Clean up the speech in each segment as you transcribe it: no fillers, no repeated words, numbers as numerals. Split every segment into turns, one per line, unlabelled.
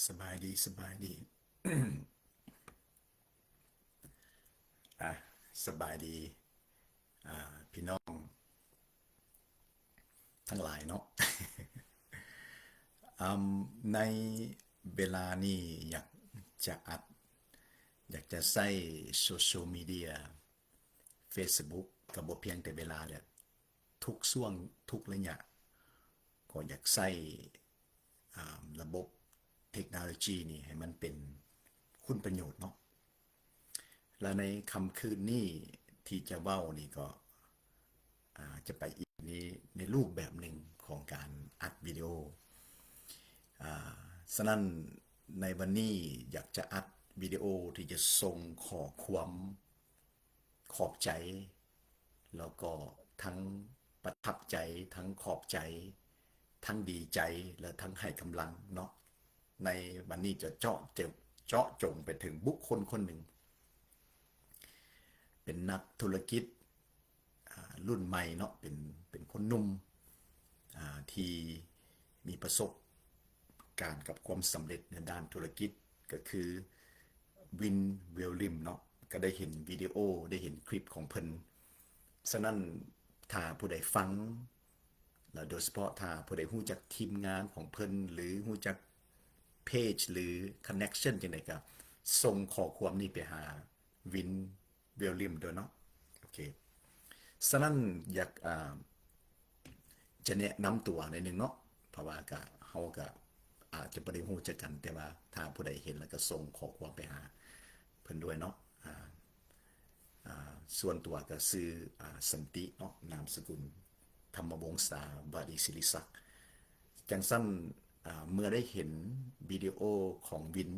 สบายดีสบายดี อ่ะสบายดีพี่น้องทั้งหลายเนาะ ในเวลานี้จะอัดอยากจะใช้โซเชียลมีเดีย Facebook กับบเพียงแต่เวลาเนี่ยทุกช่วงทุกระยะก็อยากใช้ระบบเทคโนโลยีนี่ให้มันเป็นคุณประโยชน์เนาะและในคำคืนนี้ที่จะเว้านี่ก็จะไปอีกในรูปแบบหนึ่งของการอัดวิดีโอฉะนั้นในวันนี้อยากจะอัดวิดีโอที่จะส่งขอความขอบใจแล้วก็ทั้งประทับใจทั้งขอบใจทั้งดีใจและทั้งให้กำลังเนาะในวันนี้จะเจาะจงไปถึงบุคคลคนหนึ่งเป็นนักธุรกิจรุ่นใหม่เนาะเป็นคนหนุ่มที่มีประสบการณ์กับความสำเร็จในด้านธุรกิจก็คือวินเวลลิมเนาะก็ได้เห็นวิดีโอได้เห็นคลิปของเพิ่นฉะนั้นถ้าผู้ใดฟังแล้วโดยเฉพาะถ้าผู้ใดรู้จักทีมงานของเพิ่นหรือรู้จักเพจหรือคอนเน็กชันจังได๋ก็ส่งข้อความนี้ไปหาวินเวลลิมด้วยเนาะโอเคฉะนั้นอยากจะแนะนำตัวในหนึ่งเนาะเพราะว่าก็เฮาก็อาจจะบ่ได้ฮู้จักกันแต่ว่าถ้าผู้ใดเห็นแล้วก็ส่งข้อความไปหาเพิ่นด้วยเนาะส่วนตัวก็ซื้อสันติเนาะนามสกุลธรรมวงศาบาดีศิริศักดิ์จังสั้นเมื่อได้เห็นวิดีโอของวิน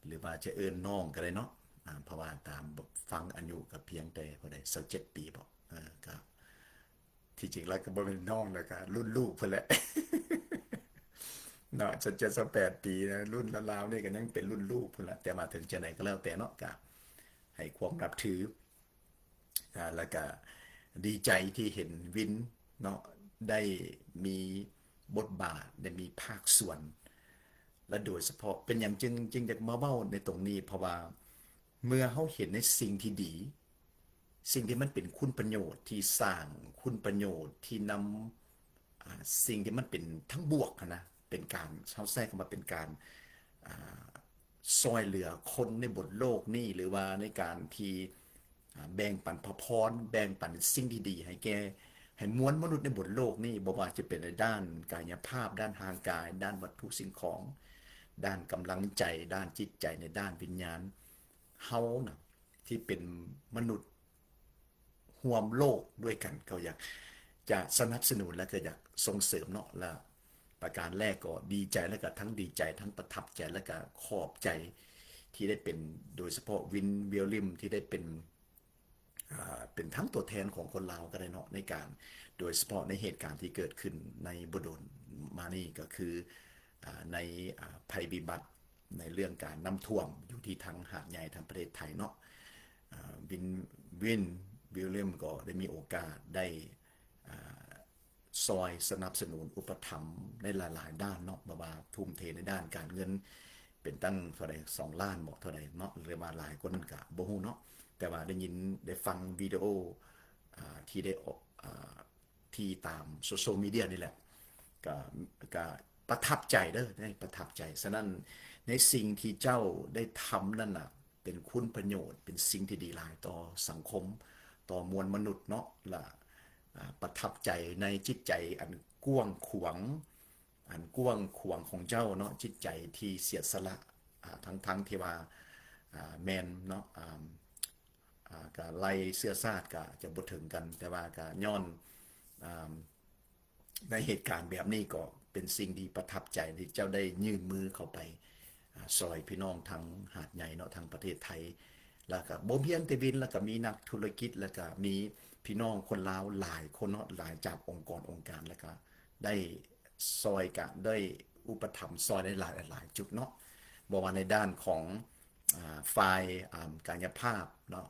หรือว่าจะเอิ้นน้องก็ได้เนาะเพราะว่าตามฟังอายุก็เพียงแต่พอได้27ปีบ่ก็ที่จริงแล้วก็บ่เป็นน้องแล้วก็รุ่นลูกเพิ่นแหละ เนาะ78 ปีนะรุ่นราวๆนี่ก็ยังเป็นรุ่นลูกพุ่นละแต่มาถึงจะไหนก็แล้วแต่เนาะก็ให้ความนับถือแล้วก็ดีใจที่เห็นวินเนาะได้มีบทบาทได้มีภาคส่วนและโดยเฉพาะเป็นอย่างจึงอยากมาเว้าในตรงนี้เพราะว่าเมื่อเขาเห็นในสิ่งที่ดีสิ่งที่มันเป็นคุณประโยชน์ที่สร้างคุณประโยชน์ที่นำสิ่งที่มันเป็นทั้งบวกนะเป็นการเขาแทรกมาเป็นการซอยเหลือคนในบนโลกนี่หรือว่าในการที่แบ่งปันพระพรแบ่งปันสิ่งที่ดีให้แก่ให้มวลมนุษย์ในบนโลกนี่บ่ว่าจะเป็นในด้านกายภาพด้านทางกายด้านวัตถุสิ่งของด้านกำลังใจด้านจิตใจในด้านวิญญาณเฮานะที่เป็นมนุษย์ร่วมโลกด้วยกันก็อยากจะสนับสนุนและก็อยากส่งเสริมเนาะและประการแรกก็ดีใจแล้วก็ทั้งดีใจทั้งประทับใจแล้วก็ขอบใจที่ได้เป็นโดยเฉพาะวินเวลลิมที่ได้เป็นทั้งตัวแทนของคนลาวก็ได้เนาะในการโดยเฉพาะในเหตุการณ์ที่เกิดขึ้นในบดลมานี่ก็คือในภัยพิบัติในเรื่องการน้ำท่วมอยู่ที่ทางหาดใหญ่ทางประเทศไทยเนาะวินวินวิลเลียมก็ได้มีโอกาสได้ซอยสนับสนุนอุปถัมภ์ในหลายๆด้านเนาะบ่ว่าทุ่มเทในด้านการเงินเป็นตั้งเท่าใด2 ล้านบอกเท่าใดเนาะหรือว่าหลายคนก็บ่ฮู้เนาะแต่ว่าได้ยินได้ฟังวิดีโอที่ได้ที่ตามโซเชียลมีเดียนี่แหละก็ก็ประทับใจเด้อได้ประทับใจฉะนั้นในสิ่งที่เจ้าได้ทำนั่นน่ะเป็นคุณประโยชน์เป็นสิ่งที่ดีหลายต่อสังคมต่อมวลมนุษย์เนาะและประทับใจในจิตใจอันกว้างขวางของเจ้าเนาะจิตใจที่เสียสละทั้งที่ว่าแมนเนาะก็ไล่เสื้อซาดก็จะบ่ถึงกันแต่ว่าก็ย้อนในเหตุการณ์แบบนี้ก็เป็นสิ่งที่ประทับใจที่เจ้าได้ยื่นมือเข้าไปซอยพี่น้องทางหาดใหญ่เนาะทางประเทศไทยแล้วก็บ่เพียงแต่วินแล้วก็มีนักธุรกิจแล้วก็มีพี่น้องคนลาวหลายคนเนาะหลายจากองค์การแล้วก็ได้ซอยกันได้อุปถัมภ์ซอยได้หลายจุดเนาะบ่ว่าในด้านของฝ่ายกายภาพเนาะ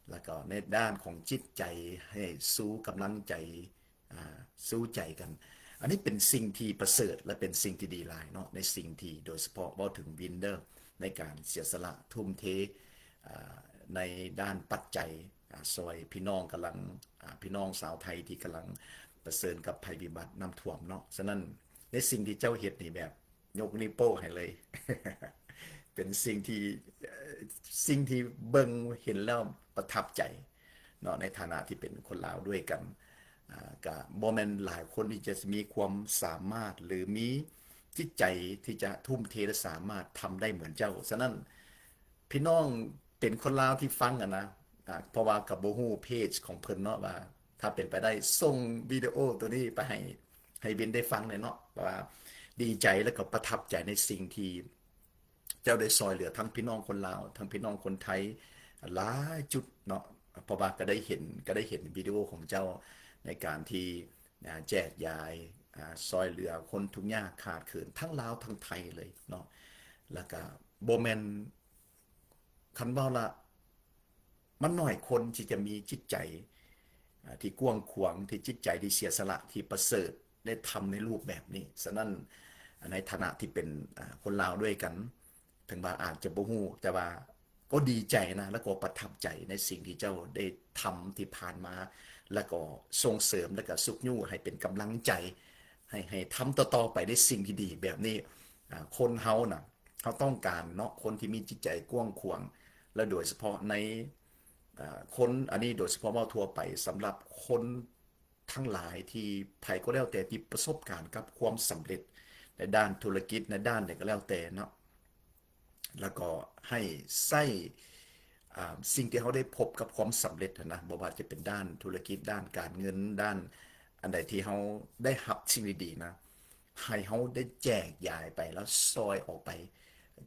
แล้วก็ในด้านของจิตใจให้สู้กำลังใจสู้ใจกัน อันนี้เป็นสิ่งที่ประเสริฐและเป็นสิ่งที่ดีหลายเนาะในสิ่งที่โดยเฉพาะว่าถึงวินเดอร์ในการเสียสละทุ่มเทในด้านปัจจัยซอยพี่น้องกำลังพี่น้องสาวไทยที่กำลังประเสริญกับภัยพิบัติน้ำท่วมเนาะฉะนั้นในสิ่งที่เจ้าเฮ็ดนี่แบบยกนิ้วโป้ให้เลย เป็นสิ่งที่เบิ่งเห็นแล้วประทับใจเนาะในฐานะที่เป็นคนลาวด้วยกันก็บ่แม่นหลายคนที่จะมีความสามารถหรือมีจิตใจที่จะทุ่มเทและสามารถทำได้เหมือนเจ้าฉะนั้นพี่น้องเป็นคนลาวที่ฟังนะเพราะว่ากับบ่ฮู้เพจของเพิ่นเนาะว่าถ้าเป็นไปได้ส่งวิดีโอตัวนี้ไปให้บินได้ฟังเลยเนาะว่าดีใจและก็ประทับใจในสิ่งที่เจ้าได้ซอยเหลือทั้งพี่น้องคนลาวทั้งพี่น้องคนไทยหลายจุดเนาะเพราะว่าก็ได้เห็นวิดีโอของเจ้าในการที่แจกยายซอยเหลือคนทุกข์ยากขาดเขินทั้งลาวทั้งไทยเลยเนาะแล้วก็บ่แม่นคันว่าละมันน้อยคนที่จะมีจิตใจที่กว้างขวางที่จิตใจที่เสียสละที่ประเสริฐได้ทำในรูปแบบนี้ฉะนั้นในฐานะที่เป็นคนลาวด้วยกันถึงว่าอาจจะบ่ฮู้แต่ว่าก็ดีใจนะแล้วก็ประทับใจในสิ่งที่เจ้าได้ทำที่ผ่านมาแล้วก็ส่งเสริมแล้วก็สุกยู่ให้เป็นกำลังใจให้ทำต่อๆไปได้สิ่งที่ดีแบบนี้คนเฮาน่ะเขาต้องการเนาะคนที่มีจิตใจกว้างขวางและโดยเฉพาะในคนอันนี้โดยเฉพาะว่าทั่วไปสำหรับคนทั้งหลายที่ไผก็แล้วแต่ที่ประสบการณ์กับความสำเร็จในด้านธุรกิจในด้านใดก็แล้วแต่เนาะแล้วก็ให้ใส่สิ่งที่เขาได้พบกับความสำเร็จนะบ่ว่าจะเป็นด้านธุรกิจด้านการเงินด้านอันใดที่เขาได้รับสิ่งดีๆนะให้เขาได้แจกจ่ายไปแล้วซอยออกไป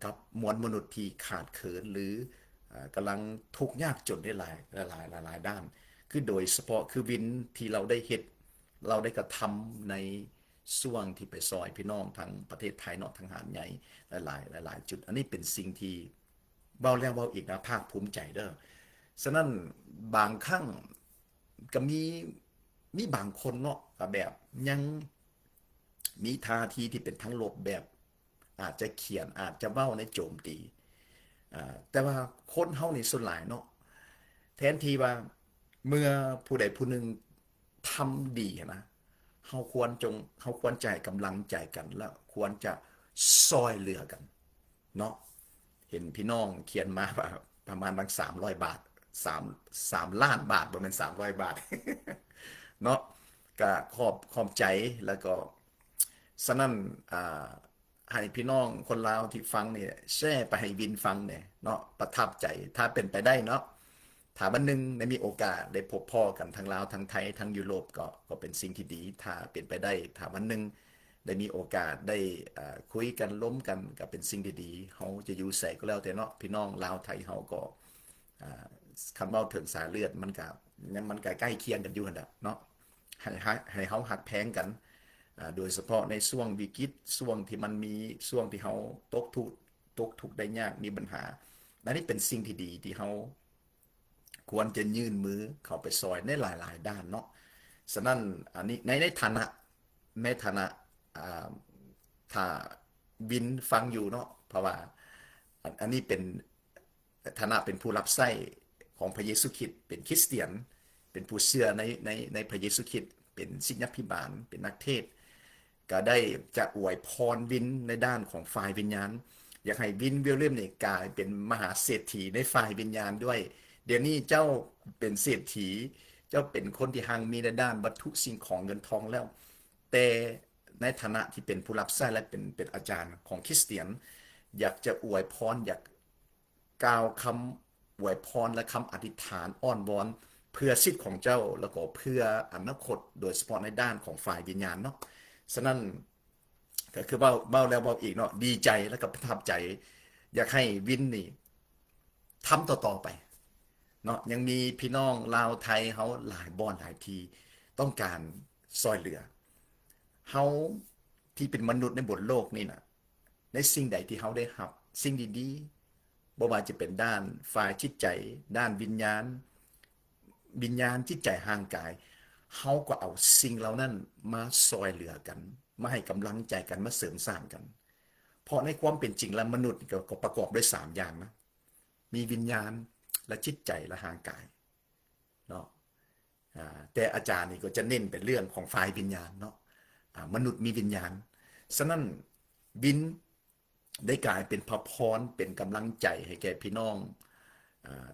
กับมวลมนุษย์ที่ขาดเขินหรือกำลังทุกข์ยากจนได้หลายด้านคือโดยเฉพาะคือวินที่เราได้เฮ็ดเราได้กระทำในช่วงที่ไปซอยพี่น้องทางประเทศไทยเนาะทางหาดใหญ่หลายจุดอันนี้เป็นสิ่งที่เบาแล้วเบาอีกนะภาคภูมิใจเด้อฉะนั้นบางครั้งก็มีบางคนเนาะแบบยังมีท่าทีที่เป็นทั้งลบแบบอาจจะเขียนอาจจะเว้าในโจมตีแต่ว่าคนเฮานี่ส่วนหลายเนาะแทนที่ว่าเมื่อผู้ใดผู้หนึ่งทำดีนะเขาควรใจกำลังใจกันแล้วควรจะซอยเหลือกันเนาะเห็นพี่น้องเขียนมาว่าประมาณบาง300 บาท3 ล้านบาทประมาณ300 บาทเนาะก็ขอบใจแล้วก็ฉะนั้นให้พี่น้องคนลาวที่ฟังเนี่ยแชร์ไปให้วินฟังเนี่ยเนาะประทับใจถ้าเป็นไปได้เนาะถ้าวันหนึ่งได้มีโอกาสได้พบพ่อกันทั้งลาวทั้งไทยทั้งยุโรปก็เป็นสิ่งที่ดีถ้าเป็นไปได้ถ้าวันหนึ่งได้มีโอกาสได้คุยกันล้มกันก็เป็นสิ่งที่ดีเขาจะอยู่ใส่ก็แล้วแต่เนาะพี่น้องลาวไทยเขาก็คำว่าถึงสายเลือดมันก็ใกล้เคียงกันอยู่นั่นแหละเนาะให้เขาหักแพงกันโดยเฉพาะในช่วงวิกฤตช่วงที่มันมีช่วงที่เขาตกทุกข์ได้ยากมีปัญหาและนี่เป็นสิ่งที่ดีที่เขาควรจะยื่นมือเข้าไปซอยในหลายๆด้านเนาะฉะนั้นอันนี้ในฐานะถ้าบินฟังอยู่เนาะเพราะว่าอันนี้เป็นฐานะเป็นผู้รับใช้ของพระเยซูคริสต์เป็นคริสเตียนเป็นผู้เชื่อในพระเยซูคริสต์เป็นศิษยาภิบาลเป็นนักเทศก็ได้จะอวยพรวินในด้านของฝ่ายวิญญาณอยากให้วินวิลเลียมเนี่ยกลายเป็นมหาเศรษฐีในฝ่ายวิญญาณด้วยเดี๋ยวนี้เจ้าเป็นเศรษฐีเจ้าเป็นคนที่หังมีในด้านวัตถุสิ่งของเงินทองแล้วแต่ในฐานะที่เป็นผู้รับใช้และเป็นอาจารย์ของคริสเตียนอยากจะอวยพรอยากกล่าวคำอวยพรและคำอธิษฐานอ้อนวอนเพื่อสิทธิ์ของเจ้าแล้วก็เพื่ออนาคตโดยเฉพาะในด้านของฝ่ายวิญญาณเนาะฉะนั้นก็คือเบ้าแล้วเบ้าอีกเนาะดีใจแล้วก็ประทับใจอยากให้วินนี่ทำต่อไปเนาะยังมีพี่น้องลาวไทยเขาหลายบ่อนหลายทีต้องการซอยเหลือเขาที่เป็นมนุษย์ในบนโลกนี่นะในสิ่งใดที่เขาได้รับสิ่งดีๆบ่ว่าจะเป็นด้านฝ่ายจิตใจด้านวิญญาณจิตใจห่างกาย เฮาก็เอาสิ่งเหล่านั้นมาซอยเหลือกันมาให้กำลังใจกันมาเสริมสร้างกันเพราะในความเป็นจริงแล้วมนุษย์ก็ประกอบด้วย3อย่างนะมีวิญญาณและจิตใจและร่างกายเนาะแต่อาจารย์นี่ก็จะเน้นเป็นเรื่องของฝ่ายวิญญาณเนาะมนุษย์มีวิญญาณฉะนั้นวินได้กลายเป็นพระพรเป็นกำลังใจให้แก่พี่น้อง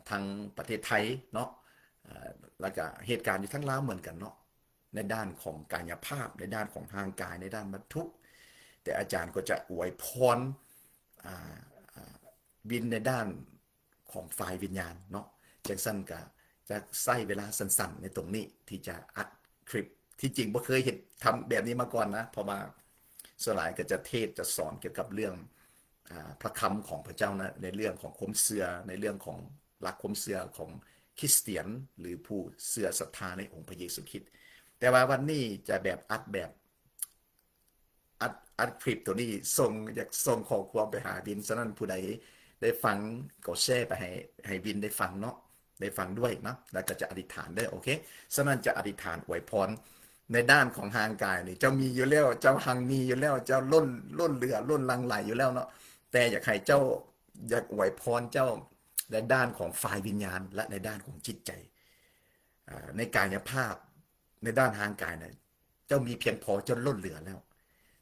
ทางประเทศไทยเนาะแล้วก็เหตุการณ์อยู่ทั้งลาวเหมือนกันเนาะในด้านของกายภาพในด้านของทางกายในด้านวัตถุแต่อาจารย์ก็จะอวยพรบินในด้านของฝ่ายวิญญาณเนาะจังสั้นก็จะใช้เวลาสั้นๆในตรงนี้ที่จะอัดคลิปที่จริงบ่เคยเห็นทำแบบนี้มาก่อนนะเพราะว่าสลายก็จะเทศจะสอนเกี่ยวกับเรื่องพระคำของพระเจ้านะในเรื่องของความเชื่อในเรื่องของหลักความเชื่อของคริสเตียนหรือผู้เชื่อศรัทธาในองค์พระเยซูคริสต์แต่ว่าวันนี้จะแบบอัดคลิปตัวนี้ส่งอยากส่งข้อความไปหาวินฉะนั้นผู้ใดได้ฟังก็แชร์ไปให้วินได้ฟังเนาะได้ฟังด้วยนะแล้วก็จะอธิษฐานได้โอเคฉะนั้นจะอธิษฐานอวยพรในด้านของทางกายนี่เจ้ามีอยู่แล้วเจ้าหังมีอยู่แล้วเจ้าล้นเหลือล้นลังไหลอยู่แล้วเนาะแต่อยากให้เจ้าอยากอวยพรเจ้าในด้านของฝ่ายวิญญาณและในด้านของจิตใจในกายภาพในด้านทางกายเนี่ยเจ้ามีเพียงพอจนล้นเหลือแล้ว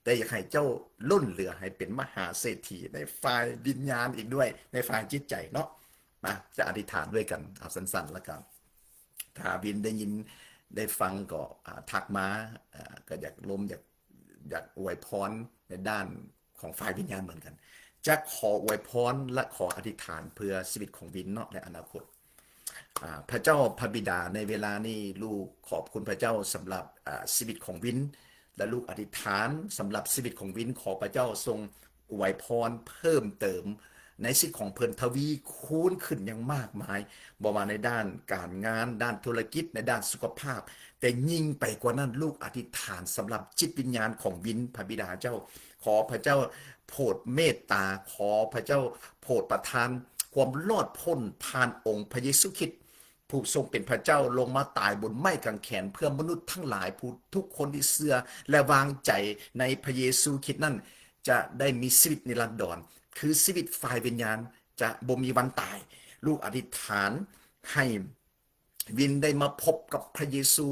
แต่อยากให้เจ้าล้นเหลือให้เป็นมหาเศรษฐีในฝ่ายวิญญาณอีกด้วยในฝ่ายจิตใจเนาะมาจะอธิษฐานด้วยกันเอาสั้นๆแล้วกันถ้าวินได้ยินได้ฟังก็ทักมาก็อยากล้มอยากอวยพรในด้านของฝ่ายวิญญาณเหมือนกันจะขออวยพรและขออธิษฐานเพื่อชีวิตของวินเนาะในอนาคตพระเจ้าพระบิดาในเวลานี้ลูกขอบคุณพระเจ้าสำหรับชีวิตของวินและลูกอธิษฐานสำหรับชีวิตของวินขอพระเจ้าทรงอวยพรเพิ่มเติมในชีวิตของเพิ่นทวีคูณขึ้นอย่างมากมายบ่ว่าในด้านการงานด้านธุรกิจในด้านสุขภาพแต่ยิ่งไปกว่านั้นลูกอธิษฐานสำหรับจิตวิญญาณของวินพระบิดาเจ้าขอพระเจ้าโปรดเมตตาขอพระเจ้าโปรดประทานความรอดพ้นผ่านองค์พระเยซูคริสต์ผู้ทรงเป็นพระเจ้าลงมาตายบนไม้กางเขนเพื่อมนุษย์ทั้งหลายผู้ทุกคนที่เชื่อและวางใจในพระเยซูคริสต์นั้นจะได้มีชีวิตนิรันดรคือชีวิตฝ่ายวิญญาณจะบ่มีวันตายลูกอธิษฐานให้วินได้มาพบกับพระเยซู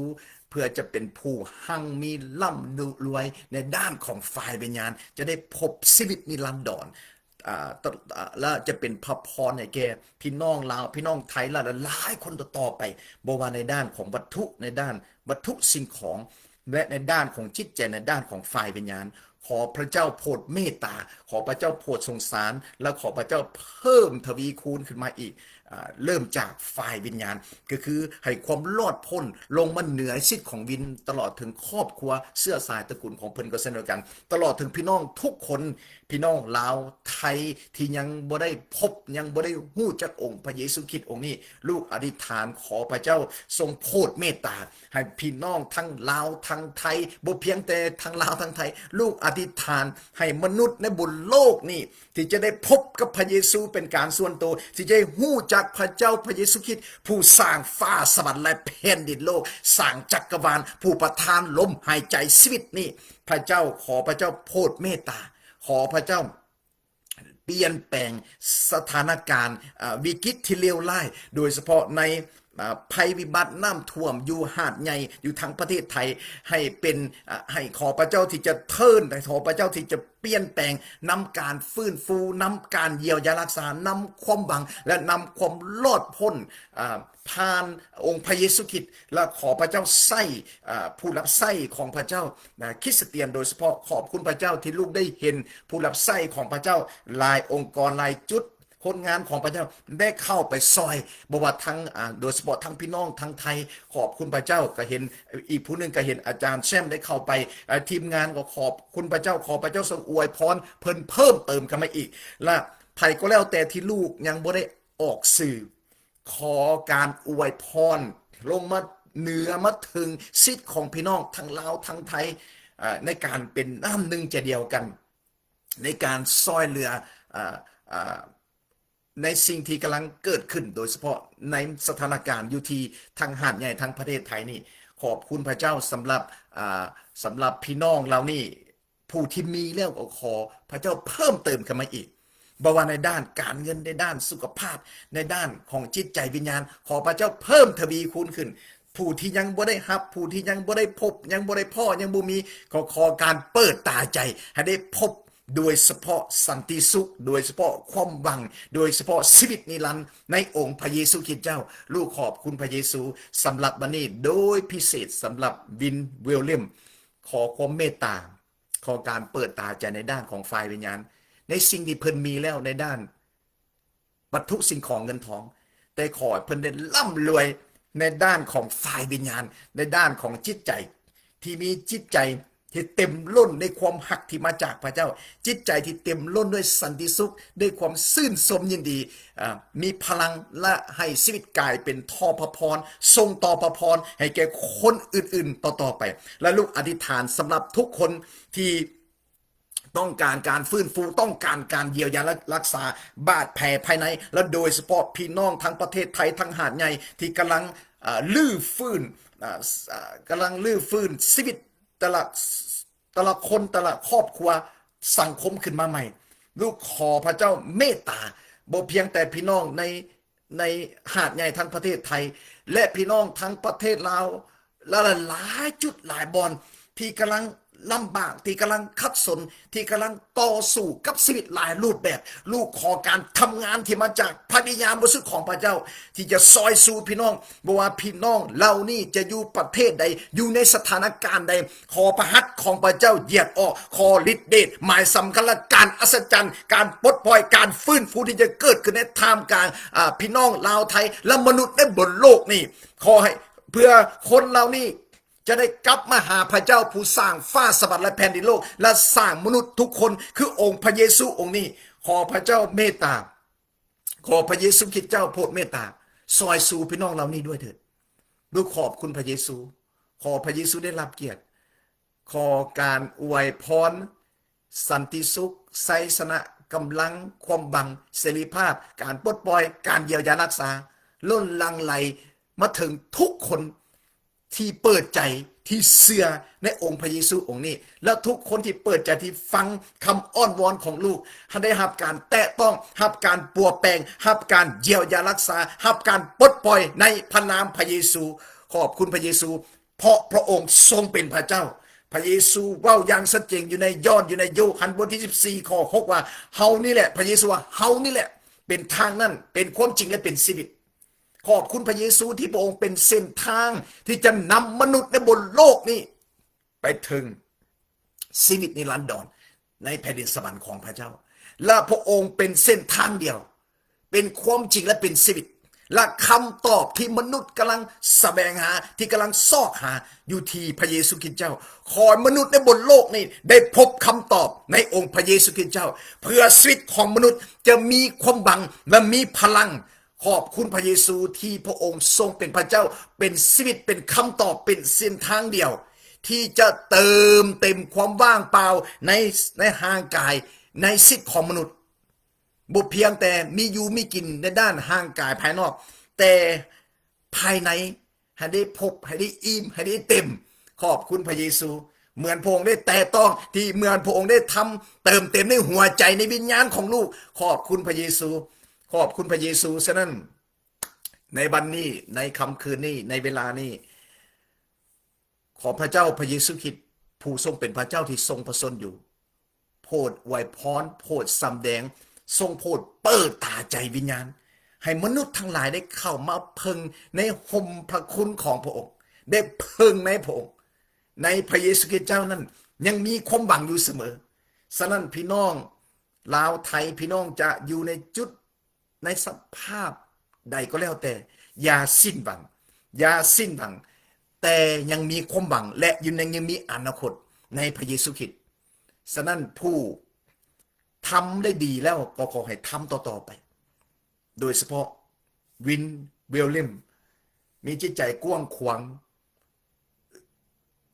เพื่อจะเป็นผู้หั่งมีร่ำรวยในด้านของฝ่ายวิญญาณจะได้พบชีวิตนิรันดรและจะเป็นพระพรให้แก่พี่น้องลาวพี่น้องไทยและหลายคนต่อไปบ่ว่าในด้านของวัตถุในด้านวัตถุสิ่งของและในด้านของจิตใจในด้านของฝ่ายวิญญาณขอพระเจ้าโปรดเมตตาขอพระเจ้าโปรดสงสารและขอพระเจ้าเพิ่มทวีคูณขึ้นมาอีกเริ่มจากฝ่ายวิญญาณก็คือให้ความรอดพ้นลงมาเหนือชิดของวินตลอดถึงครอบครัวเสื้อสายตระกูลของเพิ่นก็เช่นเดียวกันตลอดถึงพี่น้องทุกคนพี่น้องลาวไทยที่ยังบ่ได้พบยังบ่ได้ฮู้จักองค์พระเยซูคริสต์องค์นี้ลูกอธิษฐานขอพระเจ้าทรงโปรดเมตตาให้พี่น้องทั้งลาวทั้งไทยบ่เพียงแต่ทั้งลาวทั้งไทยลูกอธิษฐานให้มนุษย์ในบนโลกนี้ที่จะได้พบกับพระเยซูเป็นการส่วนตัวที่จะฮู้จักพระเจ้าพระเยซูคริสต์ผู้สร้างฟ้าสวรรค์และแผ่นดินโลกสร้างจักรวาลผู้ประทานลมหายใจชีวิตนี้พระเจ้าขอพระเจ้าโปรดเมตตาขอพระเจ้าเปลี่ยนแปลงสถานการณ์วิกฤตที่เลวร้ายโดยเฉพาะในภัยวิบัติน้ำท่วมอยู่หาดใหญ่อยู่ทั้งประเทศไทยให้เป็นให้ขอพระเจ้าที่จะเทินแต่ขอพระเจ้าที่จะเปลี่ยนแปลงนำการฟื้นฟูนำการเยียวยารักษานำความหวังและนำความรอดพ้นผ่านองค์พระเยซูคริสต์และขอพระเจ้าใส่ผู้รับใส่ของพระเจ้าคริสเตียนโดยเฉพาะขอบคุณพระเจ้าที่ลูกได้เห็นผู้รับใส่ของพระเจ้าหลายองค์กรหลายจุดคนงานของพระเจ้าได้เข้าไปซอยบอกว่าทั้งโดยเฉพาะทั้งพี่น้องทั้งไทยขอบคุณพระเจ้าก็เห็นอีกผู้หนึ่งก็เห็นอาจารย์แช่มได้เข้าไปทีมงานก็ขอบคุณพระเจ้าขอพระเจ้าทรงอวยพรเพิ่มเติมกันมาอีกและไทยก็แล้วแต่ที่ลูกยังบ่ได้ออกสื่อขอการอวยพรลงมาเหนือมาถึงสิทธิ์ของพี่น้องทั้งลาวทั้งไทยในการเป็นน้ำหนึ่งใจเดียวกันในการซอยเหลือในสิ่งที่กำลังเกิดขึ้นโดยเฉพาะในสถานการณ์อยู่ที่ทางหาดใหญ่ทางประเทศไทยนี่ ขอบคุณพระเจ้าสำหรับสำหรับพี่น้องเรานี่ผู้ที่มีแล้วก็ขอพระเจ้าเพิ่มเติมขึ้นมาอีกบ่ว่าในด้านการเงินในด้านสุขภาพในด้านของจิตใจวิญญาณขอพระเจ้าเพิ่มทวีคูณขึ้นผู้ที่ยังบ่ได้รับผู้ที่ยังบ่ได้พบยังบ่ได้พ่อยังบ่มีขอการเปิดตาใจให้ได้พบโดยเฉพาะสันติสุขโดยเฉพาะความหวังโดยเฉพาะชีวิตนิรันดร์ในองค์พระเยซูคริสต์เจ้าลูกขอบคุณพระเยซูสำหรับวันนี้โดยพิเศษสำหรับวินเวลเลียมขอความเมตตาขอการเปิดตาใจในด้านของฝ่ายวิญญาณในสิ่งที่เพิ่นมีแล้วในด้านวัตถุสิ่งของเงินทองแต่ขอเพิ่นได้ร่ำรวยในด้านของฝ่ายวิญญาณในด้านของจิตใจที่มีจิตใจที่เต็มล้นในความหักที่มาจากพระเจ้าจิตใจที่เต็มล้นด้วยสันติสุขด้วยความซื่นสมยินดีมีพลังและให้ชีวิตกายเป็นท่อพระพรทรงต่อพระพรให้แก่คนอื่นๆต่อๆไปและลูกอธิษฐานสำหรับทุกคนที่ต้องการการฟื้นฟูต้องการการเยียวยาและรักษาบาดแผลภายในและโดยเฉพาะพี่น้องทั้งประเทศไทยทั้งหาดใหญ่ที่กำลังลื้อฟื้นกำลังลื้อฟื้นชีวิตแต่ละคนแต่ละครอบครัวสังคมขึ้นมาใหม่ลูกขอพระเจ้าเมตตาบ่เพียงแต่พี่น้องในหาดใหญ่ทั้งประเทศไทยและพี่น้องทั้งประเทศลาวและหลายจุดหลายบอนที่กำลังลำบากที่กำลังขัดสนที่กำลังต่อสู้กับชีวิตหลายรูปแบบลูกขอการทำงานที่มาจากพระวิญญาณบริสุทธิ์ของพระเจ้าที่จะซอยสู่พี่น้องบ่ว่าพี่น้องเหล่านี้จะอยู่ประเทศใดอยู่ในสถานการณ์ใดขอพระหัตถ์ของพระเจ้าเหยียดออกขอฤทธิ์เดชหมายสำคัญและการอัศจรรย์การปลดปล่อยการฟื้นฟูที่จะเกิดขึ้นในท่ามกลางพี่น้องลาวไทยและมนุษย์ในบนโลกนี้ขอให้เพื่อคนเหล่านี้จะได้กลับมาหาพระเจ้าผู้สร้างฟ้าสวรรค์และแผ่นดินโลกและสร้างมนุษย์ทุกคนคือองค์พระเยซูองค์นี้ขอพระเจ้าเมตตาขอพระเยซูคริสต์เจ้าโปรดเมตตาซอยสู่พี่น้องเรานี้ด้วยเถิดลูกขอบคุณพระเยซูขอพระเยซูได้รับเกียรติขอการอวยพรสันติสุขไสสนะกำลังความบังเสรีภาพการปลดปล่อยการเยียวยารักษาล้นลังไหลมาถึงทุกคนที่เปิดใจที่เชื่อในองค์พระเยซูองค์นี้และทุกคนที่เปิดใจที่ฟังคำอ้อนวอนของลูกให้ได้รับการแตะต้องรับการปัวแปลงรับการเยียวยารักษารับการปลดปล่อยในพระนามพระเยซูขอบคุณพระเยซูเพราะพระองค์ทรงเป็นพระเจ้าพระเยซูเว้าอย่างชัดเจนอยู่ในยอห์นอยู่ในโยฮันบทที่14ข้อ6ว่าเฮานี่แหละพระเยซูว่าเฮานี่แหละเป็นทางนั้นเป็นความจริงและเป็นชีวิตขอบคุณพระเยซูที่พระองค์เป็นเส้นทางที่จะนำมนุษย์ในบนโลกนี้ไปถึงชีวิตนิรันดรในแผ่นดินสวรรค์ของพระเจ้าและพระองค์เป็นเส้นทางเดียวเป็นความจริงและเป็นชีวิตและคำตอบที่มนุษย์กำลังแสวงหาที่กำลังซอกหาอยู่ที่พระเยซูคริสต์เจ้าขอมนุษย์ในบนโลกนี้ได้พบคำตอบในองค์พระเยซูคริสต์เจ้าเพื่อชีวิตของมนุษย์จะมีความหวังและมีพลังขอบคุณพระเยซูที่พระองค์ทรงเป็นพระเจ้าเป็นชีวิตเป็นคำตอบเป็นเส้นทางเดียวที่จะเติมเต็มความว่างเปล่าในห่างกายในชีวิตของมนุษย์บุเพียงแต่มีอยู่มีกินในด้านห่างกายภายนอกแต่ภายในให้ได้พบให้ได้อิ่มให้ได้เต็มขอบคุณพระเยซูเหมือนพระองค์ได้แต่ต้องที่เหมือนพระองค์ได้ทำเติมเต็มในหัวใจในวิญญาณของลูกขอบคุณพระเยซูขอบคุณพระเยซูฉะนั้นในวันนี้ในค่ำคืนนี้ในเวลานี้ขอพระเจ้าพระเยซูคริสต์ผู้ทรงเป็นพระเจ้าที่ทรงประสนอยู่โปรดอวยพรโปรดสำแดงทรงโปรดเปิดตาใจวิญญาณให้มนุษย์ทั้งหลายได้เข้ามาพึงในห่มพระคุณของพระองค์ได้พึงในพระองค์ในพระเยซูคริสต์เจ้านั้นยังมีความหวังอยู่เสมอฉะนั้นพี่น้องลาวไทยพี่น้องจะอยู่ในจุดในสภาพใดก็แล้วแต่อย่าสิ้นหวังอย่าสิ้นหวังแต่ยังมีความหวังและยังมีอนาคตในพระเยซูคริสต์ฉะนั้นผู้ทำได้ดีแล้วก็ขอให้ทำต่อไปโดยเฉพาะวินเวลเลมมีจิตใจกว้างขวาง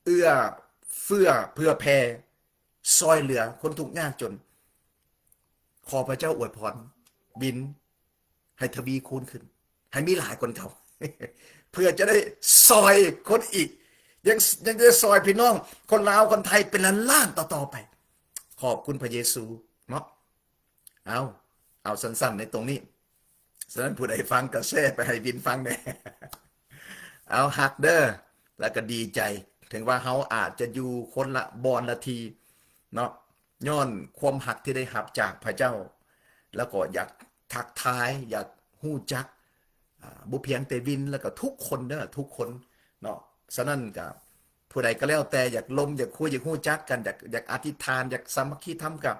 เอื้อเฟื้อเพื่อแผ่ซอยเหลือคนทุกข์ยากจนขอพระเจ้าอวยพรบินให้ทวีคูณขึ้นให้มีหลายคนเขา เพื่อจะได้ซอยคนอีก ยังยังจะซอยพี่น้องคนลาวคนไทยเป็นล้านๆต่อๆไปขอบคุณพระเยซูเนาะเอาเอาสั้นๆในตรงนี้ฉะนั้นผู้ใดฟังก็แชร์ไปให้วินฟังแน่เอาฮักเด้อแล้วก็ดีใจถึงว่าเฮาอาจจะอยู่คนละบอนละทีเนาะย้อนความหักที่ได้หับจากพระเจ้าแล้วก็อยากทักทายอยากฮู้จักบุเพียงแต่วินแล้วก็ทุกคนเด้อทุกคนเนาะฉะนั้นกับผู้ใดก็แล้วแต่อยากลมอยากคุยอยากฮู้จักกันอยากอธิษฐานอยากสามัคคีทำกับ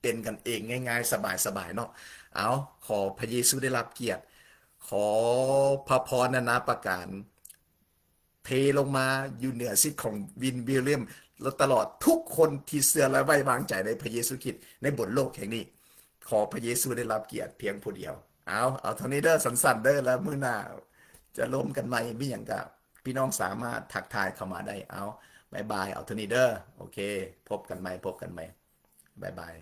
เป็นกันเองง่ายๆสบายๆเนาะเอาขอพระเยซูได้รับเกียรติขอพระพรนานาประการเทลงมาอยู่เหนือสิทธิ์ของวินวิลเลียมและตลอดทุกคนที่เชื่อและไว้วางใจในพระเยซูคริสต์ในบนโลกแห่งนี้ขอพระเยซูได้รับเกียรติเพียงผู้เดียวเอาเท่านี้เด้อสันๆเด้อแล้วมื้อหน้าจะล้มกันใหม่มีอย่างกับพี่น้องสามารถทักทายเข้ามาได้เอาบายบายเอาเท่านี้เด้อโอเคพบกันใหม่บ๊ายบาย